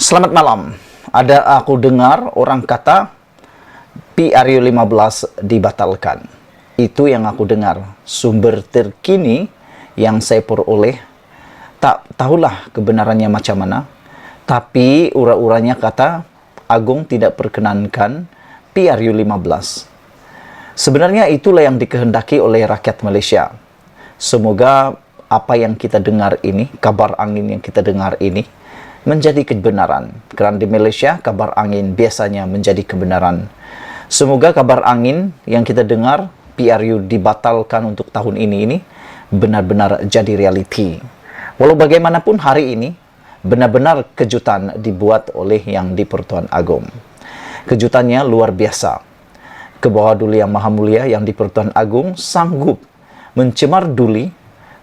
Selamat malam. Aku dengar orang kata PRU 15 dibatalkan. Itu yang aku dengar. Sumber terkini yang saya peroleh, tak tahulah kebenarannya macam mana. Tapi ura-uranya kata Agung tidak perkenankan PRU 15. Sebenarnya itulah yang dikehendaki oleh rakyat Malaysia. Semoga apa yang kita dengar ini, kabar angin yang kita dengar ini, menjadi kebenaran. Kerana di Malaysia, kabar angin biasanya menjadi kebenaran. Semoga kabar angin yang kita dengar, PRU dibatalkan untuk tahun ini benar-benar jadi realiti. Walau bagaimanapun hari ini, benar-benar kejutan dibuat oleh Yang di-Pertuan Agong. Kejutannya luar biasa. Kebawah Duli Yang Maha Mulia Yang di-Pertuan Agong sanggup mencemar duli,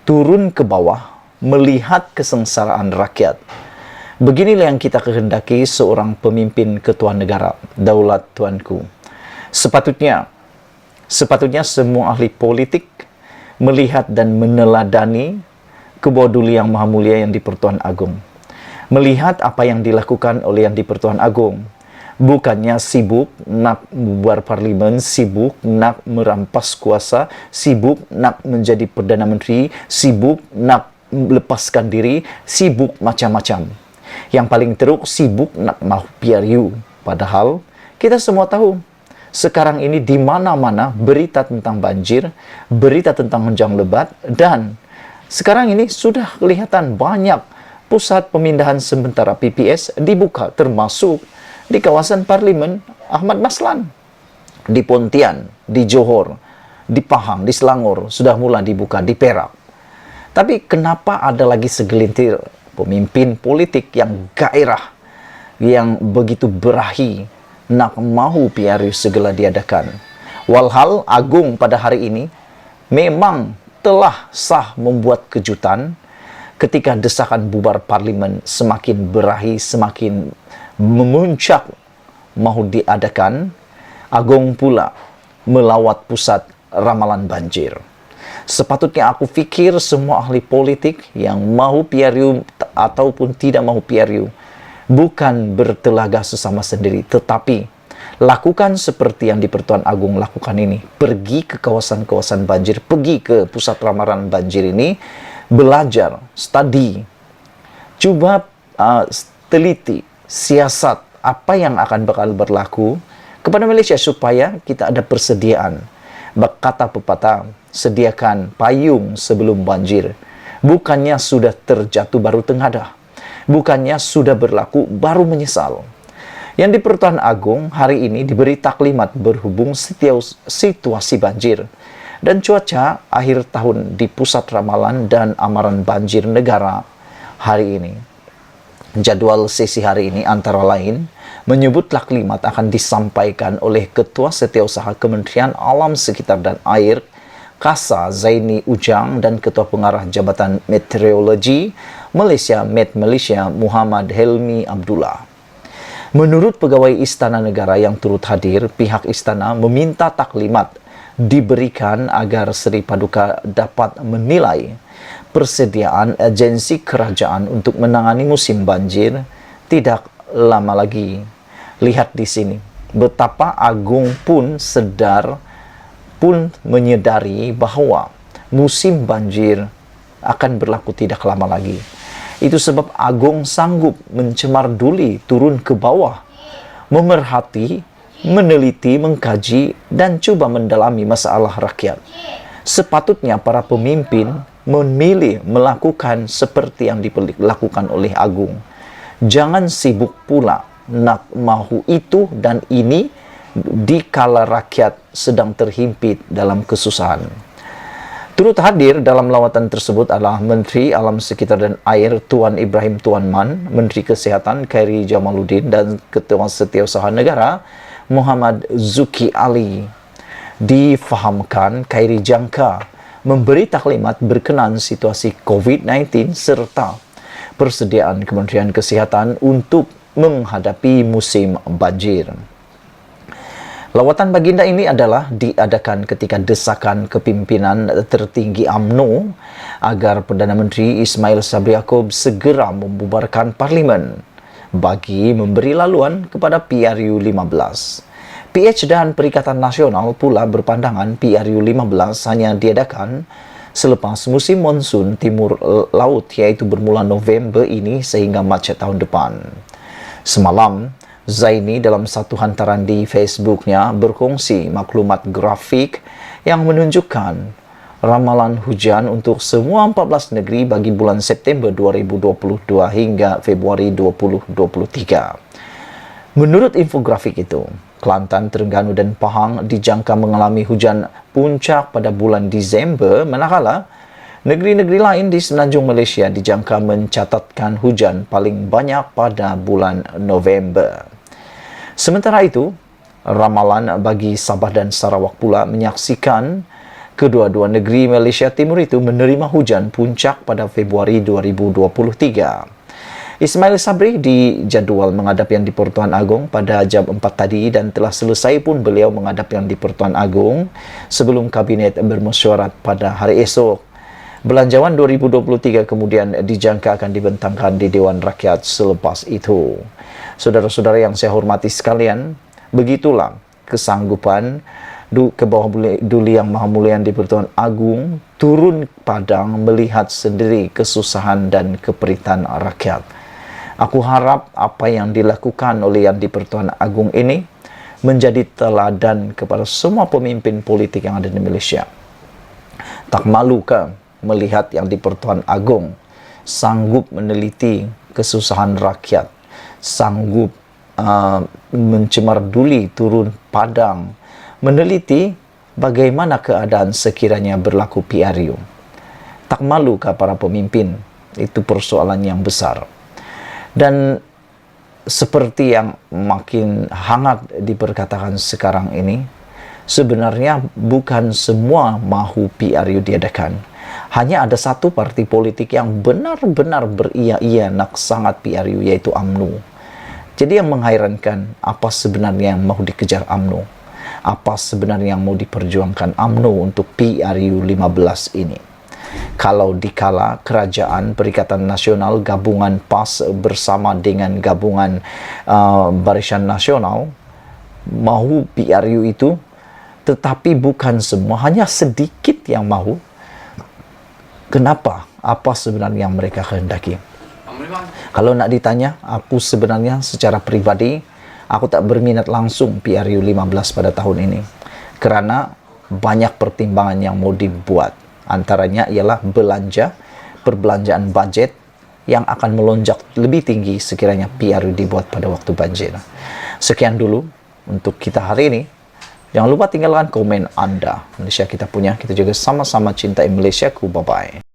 turun ke bawah, melihat kesengsaraan rakyat. Beginilah yang kita kehendaki seorang pemimpin ketua negara, daulat tuanku. Sepatutnya semua ahli politik melihat dan meneladani Kebawah Duli Yang Maha Mulia Yang di-Pertuan Agong. Melihat apa yang dilakukan oleh Yang di-Pertuan Agong. Bukannya sibuk nak bubar parlimen, sibuk nak merampas kuasa, sibuk nak menjadi Perdana Menteri, sibuk nak melepaskan diri, sibuk macam-macam. Yang paling teruk, sibuk nak mahu PRU. Padahal kita semua tahu, sekarang ini di mana-mana berita tentang banjir, berita tentang hujan lebat, dan sekarang ini sudah kelihatan banyak pusat pemindahan sementara PPS dibuka, termasuk di kawasan Parlimen Ahmad Maslan, di Pontian, di Johor, di Pahang, di Selangor, sudah mula dibuka, di Perak. Tapi kenapa ada lagi segelintir pemimpin politik yang gairah, yang begitu berahi, nak mahu PRU segera diadakan? Walhal Agung pada hari ini memang telah sah membuat kejutan ketika desakan bubar parlimen semakin berahi, semakin memuncak mahu diadakan. Agung pula melawat pusat ramalan banjir. Sepatutnya aku fikir semua ahli politik yang mahu PRU ataupun tidak mahu PRU bukan bertelaga sesama sendiri, tetapi lakukan seperti yang di-Pertuan Agong lakukan ini. Pergi ke kawasan-kawasan banjir, pergi ke pusat ramalan banjir ini, belajar, study, cuba teliti siasat apa yang akan bakal berlaku kepada Malaysia supaya kita ada persediaan. Kata pepatah, sediakan payung sebelum banjir. Bukannya sudah terjatuh baru tengadah. Bukannya sudah berlaku baru menyesal. Yang di-Pertuan Agong hari ini diberi taklimat berhubung situasi banjir dan cuaca akhir tahun di Pusat Ramalan dan Amaran Banjir Negara hari ini. Jadwal sesi hari ini antara lain menyebut taklimat akan disampaikan oleh Ketua Setiausaha Kementerian Alam Sekitar dan Air KASA Zaini Ujang dan Ketua Pengarah Jabatan Meteorologi Malaysia Met Malaysia Muhammad Helmi Abdullah. Menurut pegawai Istana Negara yang turut hadir, pihak istana meminta taklimat diberikan agar Seri Paduka dapat menilai persediaan agensi kerajaan untuk menangani musim banjir tidak lama lagi. Lihat di sini betapa Agung pun menyedari bahawa musim banjir akan berlaku tidak lama lagi. Itu sebab Agung sanggup mencemar duli, turun ke bawah, memerhati, meneliti, mengkaji dan cuba mendalami masalah rakyat. Sepatutnya para pemimpin memilih melakukan seperti yang dilakukan oleh Agung. Jangan sibuk pula nak mahu itu dan ini dikala rakyat sedang terhimpit dalam kesusahan. Turut hadir dalam lawatan tersebut adalah Menteri Alam Sekitar dan Air Tuan Ibrahim Tuan Man, Menteri Kesihatan Khairi Jamaluddin dan Ketua Setiausaha Negara Muhammad Zuki Ali. Difahamkan Khairi jangka memberi taklimat berkenaan situasi COVID-19 serta persediaan Kementerian Kesihatan untuk menghadapi musim banjir. Lawatan baginda ini adalah diadakan ketika desakan kepimpinan tertinggi UMNO agar Perdana Menteri Ismail Sabri Yaakob segera membubarkan parlimen. bagi memberi laluan kepada PRU15. PH dan Perikatan Nasional pula berpandangan PRU15 hanya diadakan selepas musim monsun timur laut, yaitu bermula November ini sehingga Mac tahun depan. Semalam, Zaini dalam satu hantaran di Facebooknya berkongsi maklumat grafik yang menunjukkan ramalan hujan untuk semua 14 negeri bagi bulan September 2022 hingga Februari 2023. Menurut infografik itu, Kelantan, Terengganu dan Pahang dijangka mengalami hujan puncak pada bulan Disember, manakala negeri-negeri lain di semenanjung Malaysia dijangka mencatatkan hujan paling banyak pada bulan November. Sementara itu, ramalan bagi Sabah dan Sarawak pula menyaksikan kedua-dua negeri Malaysia Timur itu menerima hujan puncak pada Februari 2023. Ismail Sabri dijadual menghadap Yang di-Pertuan Agong pada jam 4 tadi dan telah selesai pun beliau menghadap Yang di-Pertuan Agong sebelum Kabinet bermesyuarat pada hari esok. Belanjawan 2023 kemudian dijangka akan dibentangkan di Dewan Rakyat selepas itu. Saudara-saudara yang saya hormati sekalian, begitulah kesanggupan Kebawah Duli Yang Maha Mulia Yang di-Pertuan Agong turun padang melihat sendiri kesusahan dan keperitan rakyat. Aku harap apa yang dilakukan oleh Yang di-Pertuan Agong ini menjadi teladan kepada semua pemimpin politik yang ada di Malaysia. Tak malukah melihat Yang di-Pertuan Agong sanggup meneliti kesusahan rakyat, sanggup mencemar duli turun padang meneliti bagaimana keadaan sekiranya berlaku PRU. Tak malukah para pemimpin? Itu persoalan yang besar. Dan seperti yang makin hangat diperkatakan sekarang ini, sebenarnya bukan semua mahu PRU diadakan. Hanya ada satu parti politik yang benar-benar beria-ia nak sangat PRU, yaitu UMNO. Jadi yang menghairankan, apa sebenarnya yang mahu dikejar UMNO? Apa sebenarnya yang mau diperjuangkan UMNO untuk PRU 15 ini? Kalau dikala Kerajaan Perikatan Nasional gabungan PAS bersama dengan gabungan Barisan Nasional mahu PRU itu, tetapi bukan semua, hanya sedikit yang mahu. Kenapa? Apa sebenarnya yang mereka kehendaki? Kalau nak ditanya, aku sebenarnya secara pribadi, aku tak berminat langsung PRU 15 pada tahun ini. Kerana banyak pertimbangan yang mau dibuat. Antaranya ialah perbelanjaan bajet yang akan melonjak lebih tinggi sekiranya PRU dibuat pada waktu banjir. Sekian dulu untuk kita hari ini. Jangan lupa tinggalkan komen anda. Malaysia kita punya, kita juga sama-sama cintai Malaysiaku. Bye-bye.